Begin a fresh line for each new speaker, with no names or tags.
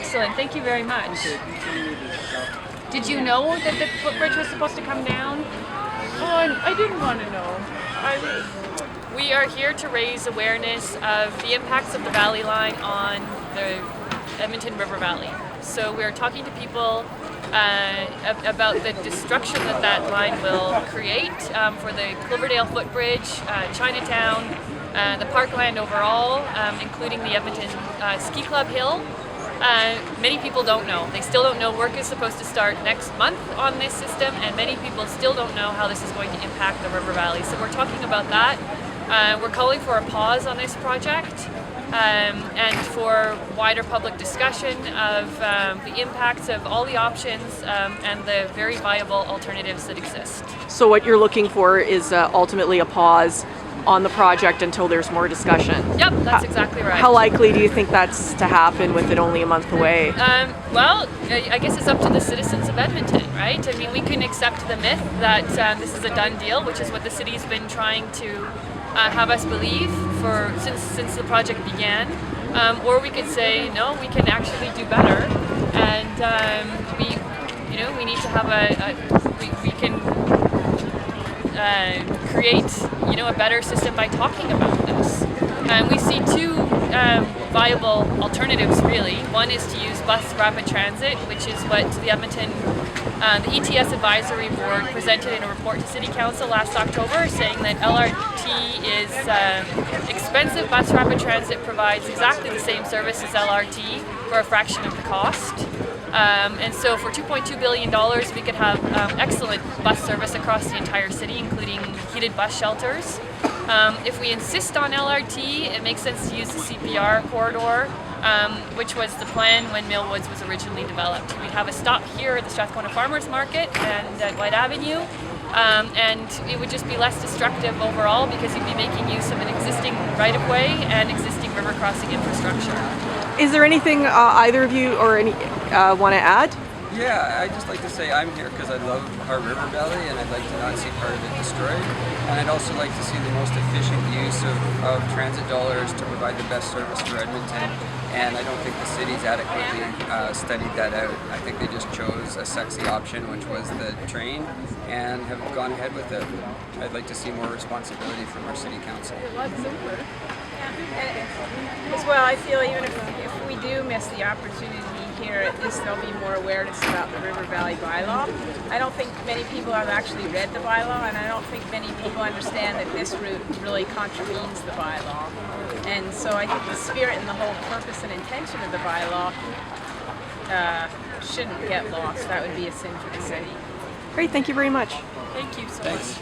Excellent, thank you very much. Did you know that the footbridge was supposed to come down?
Oh, I didn't want to know.
We are here to raise awareness of the impacts of the Valley Line on the Edmonton River Valley. So we're talking to people about the destruction that line will create for the Cloverdale Footbridge, Chinatown, the parkland overall, including the Edmonton Ski Club Hill. Many people don't know. They still don't know work is supposed to start next month on this system, and many people still don't know how this is going to impact the River Valley. So we're talking about that. We're calling for a pause on this project and for wider public discussion of the impacts of all the options and the very viable alternatives that exist.
So what you're looking for is ultimately a pause on the project until there's more discussion.
Yep, that's exactly right.
How likely do you think that's to happen with it only a month away?
Well, I guess it's up to the citizens of Edmonton, right? I mean, we can accept the myth that this is a done deal, which is what the city's been trying to have us believe since the project began, or we could say no, we can actually do better, and we need to have we can create a better system by talking about this. We see two viable alternatives really. One is to use bus rapid transit, which is what the Edmonton the ETS Advisory Board presented in a report to City Council last October, saying that LRT is expensive. Bus rapid transit provides exactly the same service as LRT for a fraction of the cost. And so for $2.2 billion, we could have excellent bus service across the entire city, including heated bus shelters. If we insist on LRT, it makes sense to use the CPR corridor, which was the plan when Millwoods was originally developed. We'd have a stop here at the Strathcona Farmers Market and at White Avenue, and it would just be less destructive overall because you'd be making use of an existing right-of-way and existing river crossing infrastructure.
Is there anything either of you or any want to add?
Yeah, I'd just like to say I'm here because I love our river valley and I'd like to not see part of it destroyed. And I'd also like to see the most efficient use of transit dollars to provide the best service for Edmonton. And I don't think the city's adequately studied that out. I think they just chose a sexy option, which was the train, and have gone ahead with it. I'd like to see more responsibility from our city council.
As well, I feel even if we do miss the opportunity here, at least there'll be more awareness about the River Valley bylaw. I don't think many people have actually read the bylaw, and I don't think many people understand that this route really contravenes the bylaw. And so I think the spirit and the whole purpose and intention of the bylaw shouldn't get lost. That would be a sin for the city.
Great, thank you very much.
Thank you so much.